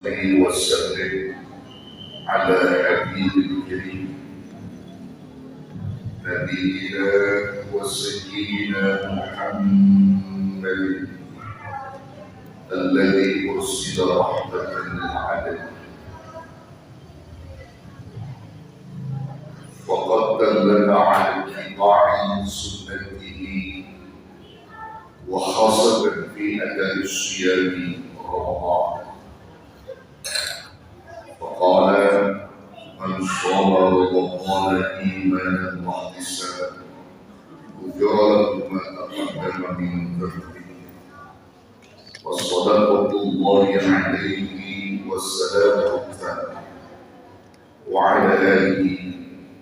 عليه وسلم على حبيب الكريم نبينا وسيدنا محمد الذي أرسل رحمة للعالمين وقد دلنا على اتباع سنته وخاصة في أداء الصيام رمضان فقال من صام رمضان إيمانا واحتسابا غفر له ما تقدم من ذنبه وصدقة الله عليه والسلام التام وعلى آله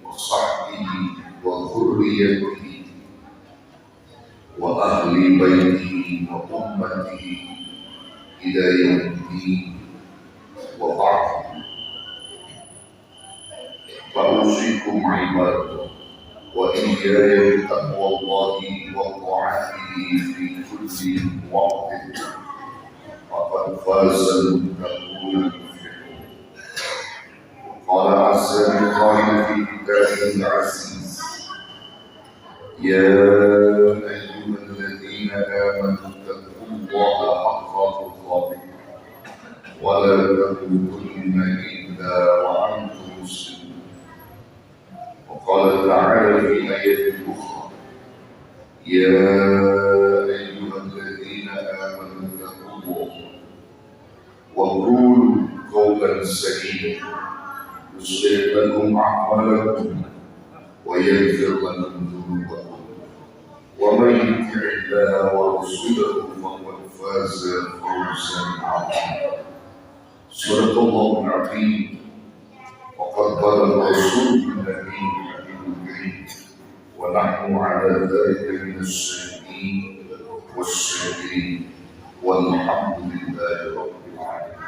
وصحبه وذريته وأهل بيته وأمته إلى يوم الدين وبعد فأوصيكم عباد الله وإياي بتقوى الله وطاعته في كل وقت فقد فاز المتقون المفلحون قال عز من قائل في كتابه العزيز يا أيها الذين آمنوا اتقوا الله حق تقاته ولا تموتن إلا وأنتم مسلمون وقال تعالى في آية أخرى يا أيها الذين آمنوا اتقوا الله وقولوا قولا سديدا يصلح لكم أعمالكم ويغفر لكم ذنوبكم ومن يطع الله ورسوله فقد فاز فوزا عظيما صدق الله العظيم وقد قال الرسول النبي الكريم ونحن على ذلك من الشاهدين والشاكرين والحمد لله رب العالمين.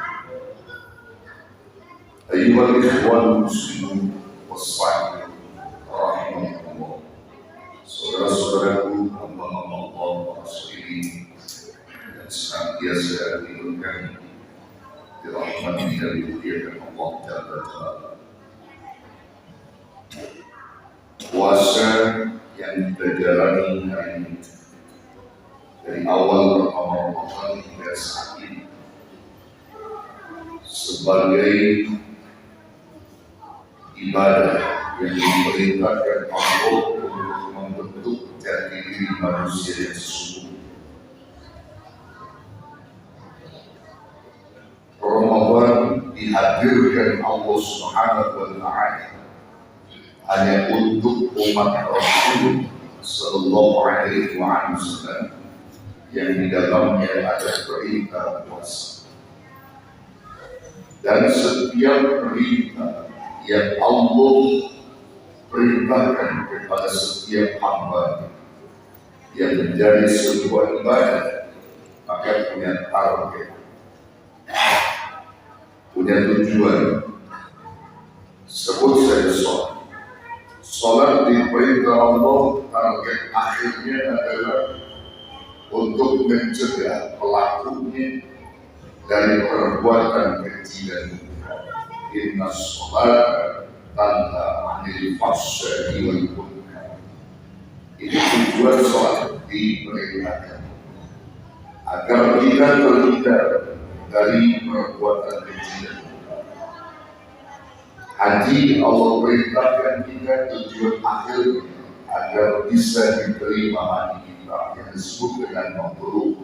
أيها الإخوان المسلمون والصائمون رحمكم الله. Saudara-saudaraku, hamba-hamba Allah Rasulullah yang senantiasa diberkahi dirahmati dan dimuliakan Allah Jalla Jalla. Puasa yang kita jalani hari ini dari awal Ramadan hingga saat ini sebagai ibadah yang diperintahkan Allah untuk membentuk jati diri manusia yang sesungguhnya. Ramadan dihadirkan Allah Subhanahu wa Ta'ala hanya untuk umat Rasul Sallallahu Alaihi Wasallam yang di dalamnya ada perintah puasa. Dan setiap perintah yang Allah perintahkan kepada setiap hamba yang menjadi sebuah ibadah maka punya target, punya tujuan. Sebut saja sholat. Sholat diperintah Allah, target akhirnya adalah untuk mencegah pelakunya dari perbuatan keji dan munkar. Inna sholat tanha anil fahsya'i wal munkar. Ini tujuan sholat diperintahkan agar kita terhindar dari perbuatan keji dan munkar. Haji Allah perintahkan kita tujuan akhir agar bisa diterima haji kita yang disebut dengan mabrur.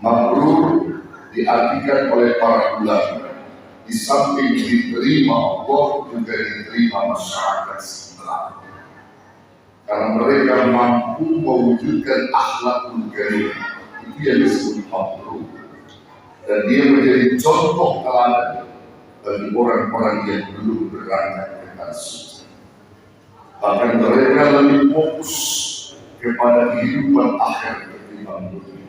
Mabrur diartikan oleh para ulama di samping diterima Allah juga diterima masyarakat sebelah. Karena mereka mampu mewujudkan akhlakul karimah, itu yang disebut mabrur. Dan dia menjadi contoh teladan bagi orang-orang yang belum berangkat ke tanah suci. Bahkan mereka lebih fokus kepada kehidupan akhir ketimbang dunia.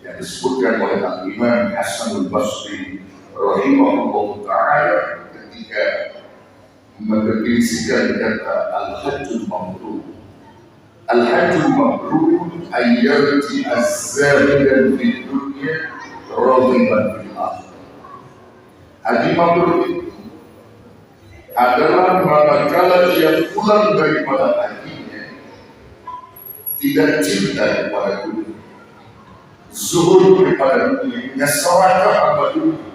Yang disebutkan oleh Imam Hasan al-Basri rahimahullah ta'ala ketika mendefinisikan kata al-hajjul mabrur. Al-hajjul mabrur ayyarti az-zahidan fi dunya raghiban fil akhirah. Haji mabrur itu adalah manakala dia pulang daripada hajinya tidak cinta kepada dunia, zuhud kepada dunia, nyasarakah kepada dunia,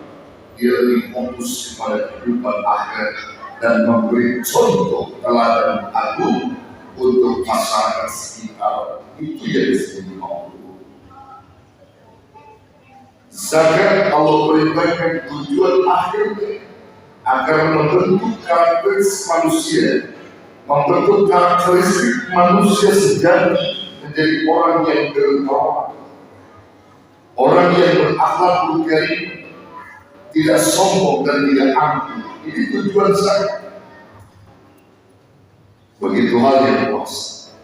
dia lebih fokus kepada kehidupan akhirat dan memberi contoh teladan agung untuk masyarakat sekitar. Itu yang disebut mabrur. Zakat Allah perintahkan tujuan akhirnya agar membentuk karakteristik manusia, membentuk karakteristik manusia sejati menjadi orang yang dermawan, orang yang berakhlak karim, tidak sombong dan tidak angkuh. Ini tujuan zakat. Begitu halnya puasa,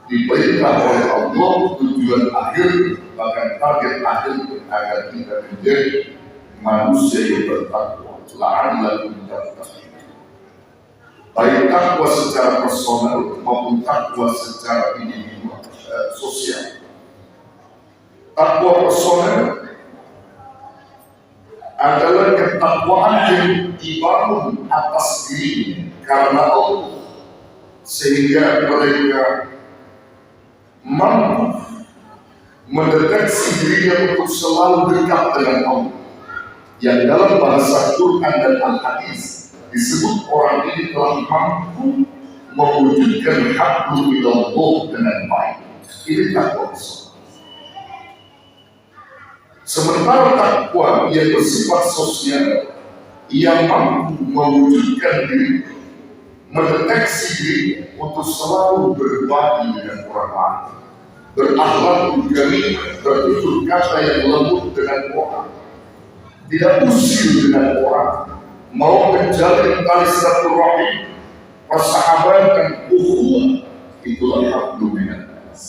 diperintah oleh Allah tujuan akhir, bahkan target akhir agar kita menjadi manusia yang bertakwa. La'allakum tattaqun. Baik takwa secara personal maupun takwa secara individual, sosial. Takwa personal adalah ketakwaan yang dibangun atas diri karena Allah, sehingga mereka mampu mendeteksi dirinya untuk selalu dekat dengan Allah, yang dalam bahasa Quran dan Al-Hadis disebut orang ini telah mampu mewujudkan hablum minallah dengan baik. Ini takwa personal. Sementara takwa yang bersifat sosial, ia mampu mewujudkan diri, mendeteksi diri untuk selalu berbagi dengan orang lain, berakhlak karim, bertutur kata yang lembut dengan orang, tidak usil dengan orang, mau menjalin tali silaturahim, persahabatan, ukhuwah. Itulah hablum minannas.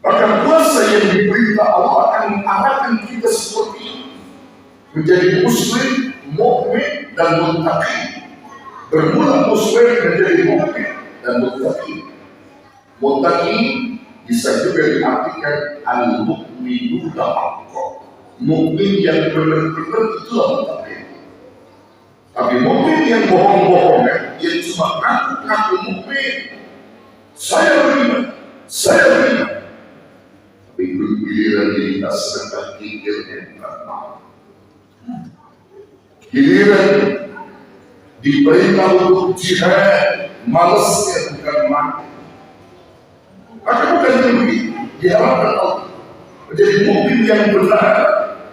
Maka puasa yang diperintah Allah akan mengarahkan kita seperti ini, menjadi muslim, mukmin dan muttaqi. Bermula muslim menjadi mukmin dan muttaqi. Muttaqi bisa juga diartikan al-mu'minuna haqqan. Mukmin yang benar-benar itulah muttaqin. Tapi mukmin yang bohong-bohong, yang cuma ngaku-ngaku mukmin, saya beriman, tapi giliran kita sedang pikirnya bukan mau. Giliran diperintah untuk jihad, malasnya bukan mau. Maka bukan begitu. Diharapkan Allah menjadi mukmin yang benar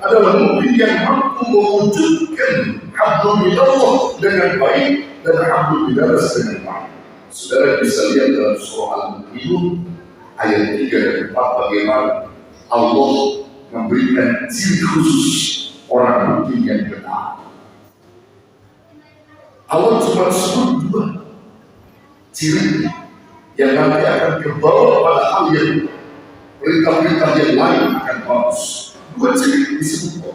adalah mukmin yang mampu mewujudkan hablum minallah dengan baik dan hablum minannas dengan baik. Saudara bisa lihat dalam surah Al-Mu'minun ayat 3 dan 4 bagaimana Allah memberikan ciri khusus orang mukmin yang benar. Allah cuma sebut 2 ciri yang nanti akan kebawa pada hal yang perintah-perintah yang lain akan bagus. 2 ciri disebut.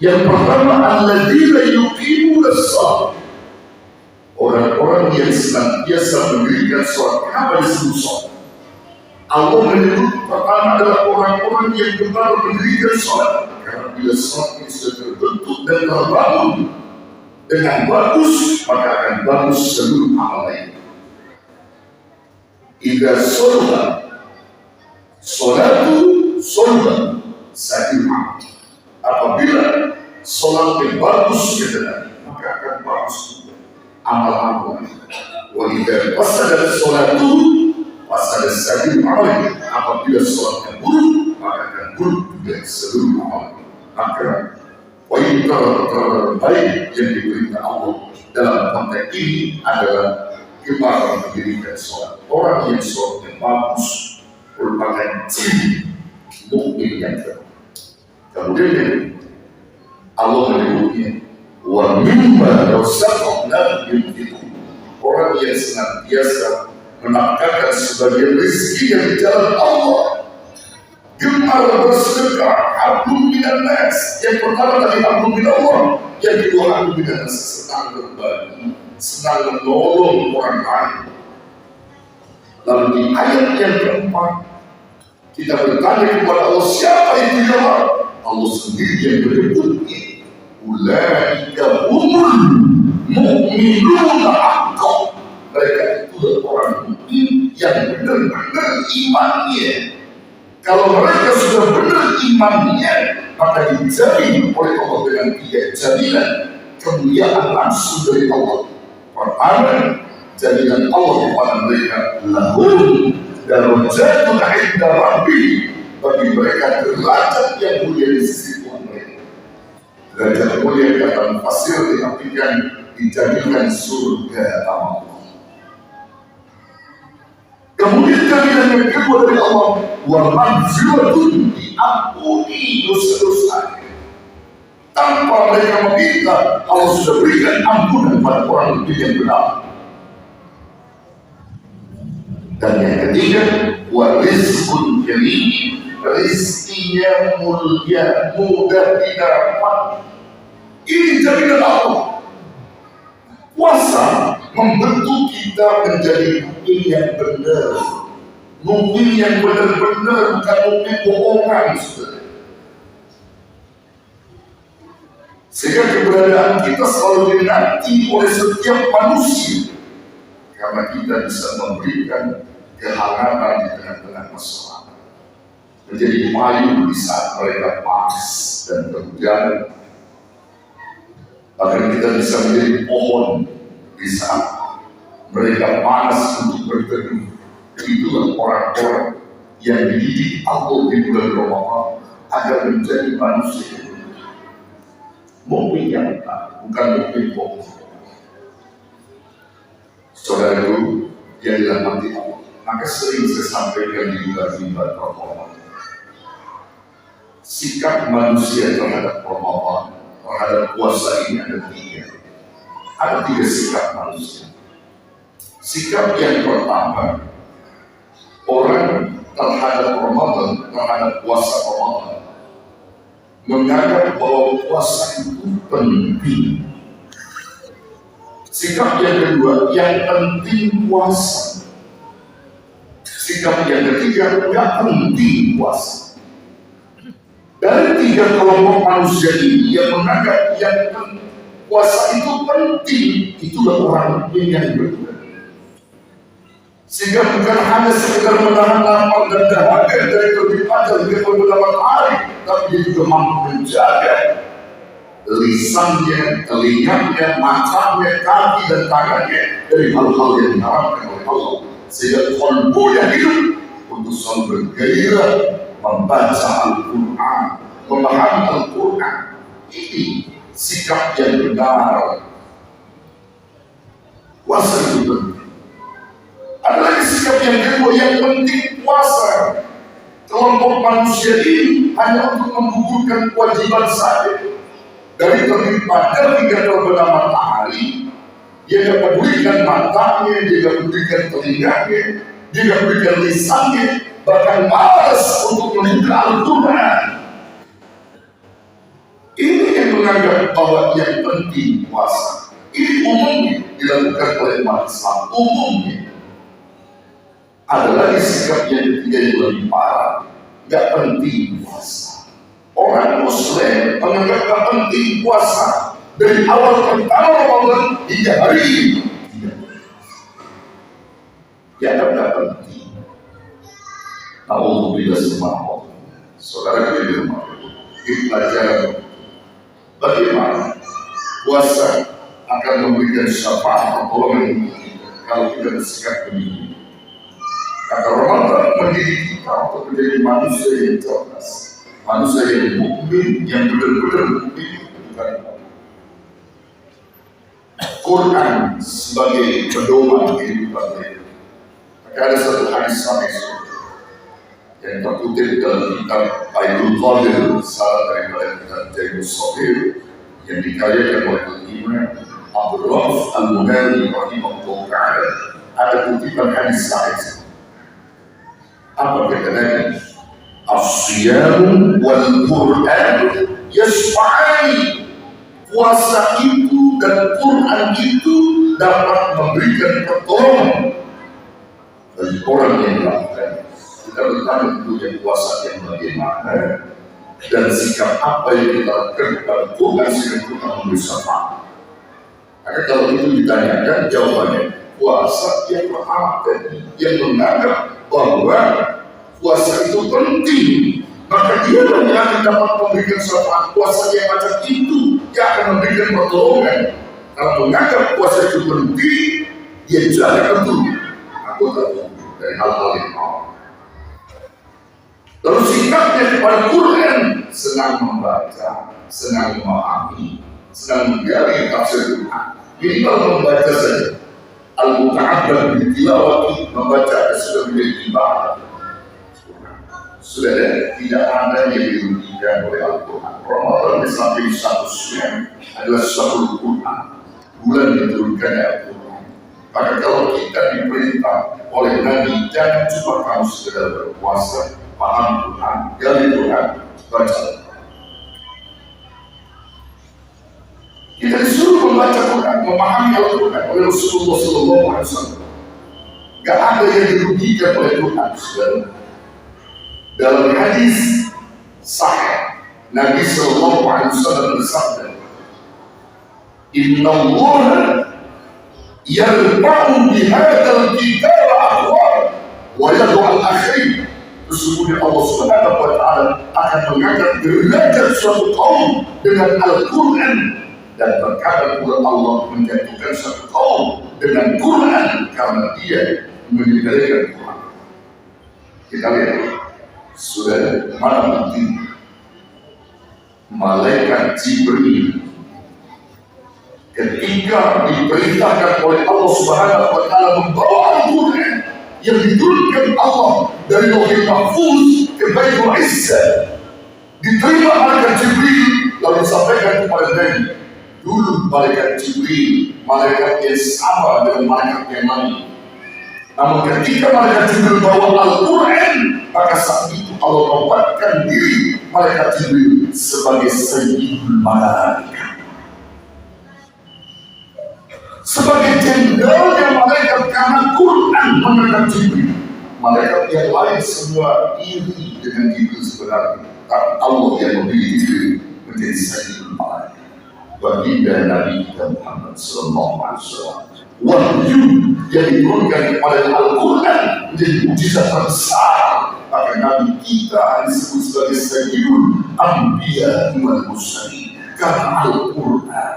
Yang pertama, alladzina yuqimuna shalah. Orang-orang yang senantiasa mendirikan sholat. Kenapa disebut sholat? Allah menyebut pertama adalah orang-orang yang benar mendirikan sholat. Karena bila sholat ini sudah terbentuk dan terbangun dengan bagus, maka akan bagus seluruh amal lain. Idza sholat sholatu sholat sahihah. Apabila sholat yang bagus maka akan bagus amal-amal. Wa idza fasada sholatu fasada sahihah. Apabila sholat yang buruk, maka akan buruk dari seluruh amal. Maka poin terbaik yang diperintah Allah dalam konteks ini adalah kita mendirikan sholat. Orang yang sholatnya bagus merupakan ciri mukmin yang benar. Kemudian Allah menyebutnya wa mimma razaqnahum yunfiqun. Orang yang senantiasa menafkahkan sebagian rezeki yang di jalan Allah, gemar bersedekah, hablum minannas. Yang pertama tadi hablum minallah, yang kedua hablum minannas, senang berbagi, senang menolong orang lain. Lalu di ayat yang keempat kita bertanya kepada Allah, siapa itu ya Allah? Allah sendiri yang menyebutnya. Ulaika humul mu'minuna haqqan. Mereka itu orang mukmin yang benar-benar imannya. Kalau mereka sudah benar imannya, maka dijamin oleh Allah dengan 3 jaminan kemuliaan langsung dari Allah. Pertama, jaminan Allah kepada mereka, lahum darajatun 'inda rabbihim, bagi mereka derajat yang mulia di sisi Tuhan mereka. Derajat mulia kata mufassir diartikan dijaminkan surga Allah. Kemudian jaminan yang kedua dari Allah, wa maghfiratun, diampuni dosa-dosanya. Tanpa mereka meminta, Allah sudah berikan ampunan pada orang yang benar. Dan yang ketiga, wa rizqun karim, rizkinya mulia, mudah didapat. Ini jaminan Allah. Puasa membentuk kita menjadi mukmin yang benar, mukmin yang benar-benar, bukan mukmin bohongan, saudara. Sehingga keberadaan kita selalu dinanti oleh setiap manusia, karena kita bisa memberikan kehangatan di tengah-tengah masalah, menjadi payung di saat mereka panas dan berhujan. Bahkan kita bisa menjadi pohon di saat mereka panas untuk berteduh. Itulah orang-orang yang dididik Allah di bulan Ramadan agar menjadi manusia mukmin yang benar, bukan mukmin bohong. Saudaraku yang dirahmati Allah, maka sering saya sampaikan di bulan Ramadan, sikap manusia terhadap Ramadan, terhadap puasa ini ada 3. Ada 3 sikap manusia. Sikap yang pertama, orang terhadap Ramadan, terhadap puasa Ramadan, menganggap bahwa puasa itu penting. Sikap yang kedua, yang penting puasa. Sikap yang ketiga, nggak penting puasa. Dari 3 kelompok manusia ini yang menganggap yang puasa itu penting, itulah orang yang benar. Sehingga bukan hanya sekedar menahan lapar dan dahaga dari terbit fajar hingga terbenam matahari, tapi dia juga mampu menjaga lisannya, telinganya, matanya, kaki dan tangannya dari hal-hal yang diharamkan oleh Allah, sehingga qalbunya hidup untuk selalu bergairah membaca Al-Quran, memahami Al-Quran. Ini sikap yang benar. Puasa itu penting. Ada lagi sikap yang kedua, yang penting puasa. Kelompok manusia ini hanya untuk menggugurkan kewajiban saja. Dari terbit fajar hingga terbenam matahari, dia tidak pedulikan matanya, dia tidak pedulikan telinganya, dia tidak pedulikan lisannya, bahkan malas untuk membuka Al-Quran. Ini yang menganggap bahwa yang penting puasa. Ini umumnya dilakukan oleh umat Islam, umumnya. Ada lagi sikap yang ketiga yang lebih parah, nggak penting puasa. Orang Muslim menganggap nggak penting puasa dari awal pertama Ramadan hingga hari ini. Ya nggak penting. Alhamdulillah semua. Saudara kita di rumah, kita belajar bagaimana puasa akan memberikan syafaat pertolongan kalau kita bersikap begini. Kata Ramadan mendidik kita untuk menjadi manusia yang cerdas, manusia yang mukmin, yang benar-benar mukmin, bukan Allah. Quran sebagai pedoman kehidupan kita. Maka ada satu hadis hadis yang terkutip dalam kitab Baitul Qadir, salah daripada kitab Jailus Sohir, yang dikaryakan oleh Imam Abdul Rauf Al-Munani rahimahullah ta'ala. Ada kutipan hadis hadis. Apa katanya? As-siyam wal Quran yasfa'ani. Puasa itu dan Quran itu dapat memberikan pertolongan bagi orang yang melakukan. Kita bertanya dulu yang puasa yang bagaimana? dan sikap apa yang kita lakukan kepada Tuhan sehingga Tuhan memberi syafaat. Maka kalau itu ditanyakan, jawabannya puasa yang pertama tadi, yang menganggap bahwa puasa itu penting, maka dia yang akan dapat memberikan syafaat. Puasa yang macam itu yang akan memberikan pertolongan. Kalau menganggap puasa itu penting, dia jaga betul aku tahu dari hal-hal yang mau. Lalu sikapnya kepada Quran, senang membaca, senang memahami, senang menggali tafsir Quran. Ini kalau membaca saja, al-muta'abbad bitilawati, membaca sudah menjadi ibadah. Sudah tidak ada yang dirugikan oleh Al-Quran. Ramadan di samping satu sunnah adalah satu Quran. Bulan diturunkannya Al-Quran. Maka kalau kita diperintah oleh Nabi, jangan cuma kamu sekedar berpuasa, paham Tuhan, gali Tuhan, baca. Kita disuruh membaca Quran, memahami Al-Quran oleh Rasulullah SAW. Gak ada yang dirugikan oleh Tuhan, saudara. Dalam hadis sahih, Nabi SAW bersabda, Inna Allah yarfa'u bihadzal kitab aqwam wa yad'u al-akhirin. Sesungguhnya Allah Subhanahu wa Ta'ala akan mengangkat derajat suatu kaum dengan Al-Quran, dan terkadang pula Allah menjatuhkan suatu kaum dengan Quran karena dia mengendalikan Quran. Kita lihat, sudah mana bukti malaikat Jibril ketika diperintahkan oleh Allah Subhanahu wa Ta'ala membawa Al-Quran yang diturunkan Allah dari Lauhul Mahfuz ke Baitul Izzah, diterima malaikat Jibril lalu disampaikan kepada Nabi. Dulu malaikat Jibril malaikat yang sama dengan malaikat yang lain, namun ketika malaikat Jibril bawa Al-Quran, maka saat itu Allah membuatkan diri malaikat Jibril sebagai sayyidul malaikat, sebagai jenderalnya malaikat, karena Quran mengangkat Jibril. Malaikat yang lain semua iri dengan Jibril sebenarnya, tapi Allah yang memilih Jibril menjadi sayyidul malaikat. Baginda Nabi kita Muhammad SAW, wahyu yang diturunkan kepada Al-Quran menjadi mukjizat terbesar. Maka Nabi kita disebut sebagai Sayyidul Anbiya wal Mursalin karena Al-Quran.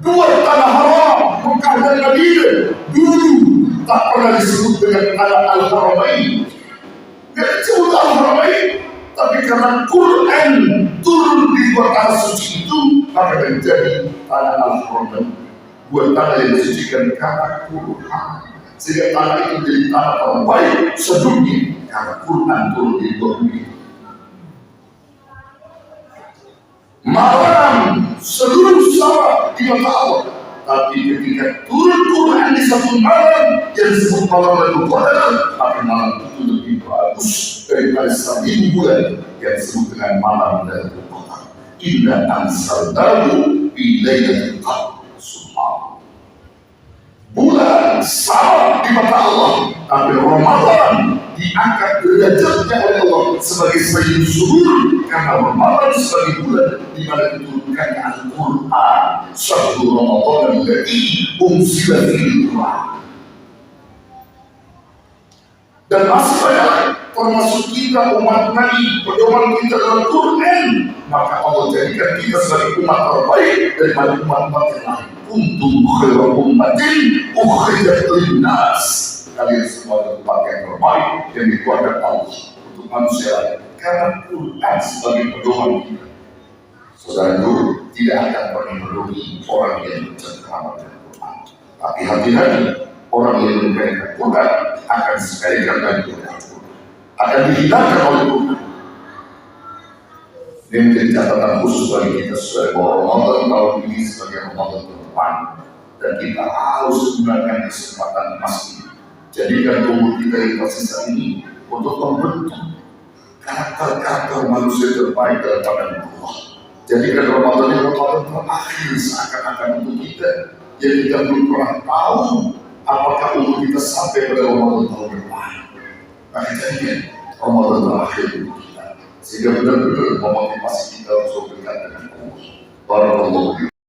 Dua tanah haram, Mekah dan Madinah, dulu tak pernah disebut dengan tanah Al-Haramain. Tidak disebut Al-Haramain, tapi karena Quran turun di dua tanah suci itu, maka menjadi tanah Al-Haramain. Dua tanah yang disucikan karena Quran, sehingga tanah itu menjadi tanah terbaik sedunia karena Quran turun di dua bumi. Malam seluruh sama di mata Allah, tapi ketika turun Quran di satu malam yang disebut malam Lailatul Qadar, maka malam itu lebih bagus daripada 1000 bulan yang disebut dengan malam Lailatul Qadar. Inna anzalnahu fi lailatul qadr. Bulan sama di mata Allah, tapi Ramadan diangkat derajatnya oleh Allah sebagai sayyidul syuhur karena Ramadan sebagai bulan di mana diturunkannya Al-Quran. Syahrul Ramadan alladzi unzila fihi Al-Quran. Dan masih banyak termasuk kita umat Nabi, pedoman kita dalam Quran, maka Allah jadikan kita sebagai umat terbaik daripada umat-umat yang lain. Untung khairu ummatin ukhrijat linnas. Kalian semua adalah umat yang terbaik yang dikeluarkan Allah untuk manusia karena Quran sebagai pedoman kita. Saudara guru tidak akan pernah merugi orang yang menceritakan Quran. Tapi hati-hati, orang yang menceritakan Quran akan disekalikan dari Quran, akan dihilangkan oleh Quran. Ini menjadi catatan khusus bagi kita sebagai Ramadan tahun ini sebagai Ramadan ke depan, dan kita harus menggunakan kesempatan emas ini. Jadikan tubuh kita yang tersisa ini untuk membentuk karakter manusia terbaik dalam pandangan Allah. Jadikan Ramadan ini Ramadan terakhir seakan-akan untuk kita yang kita belum pernah tahu apakah umur kita sampai pada Ramadan tahun depan. Maka jadikan Ramadan terakhir untuk kita. sehingga benar-benar memotivasi kita untuk berkata dengan Allah. Barakallahu fiikum.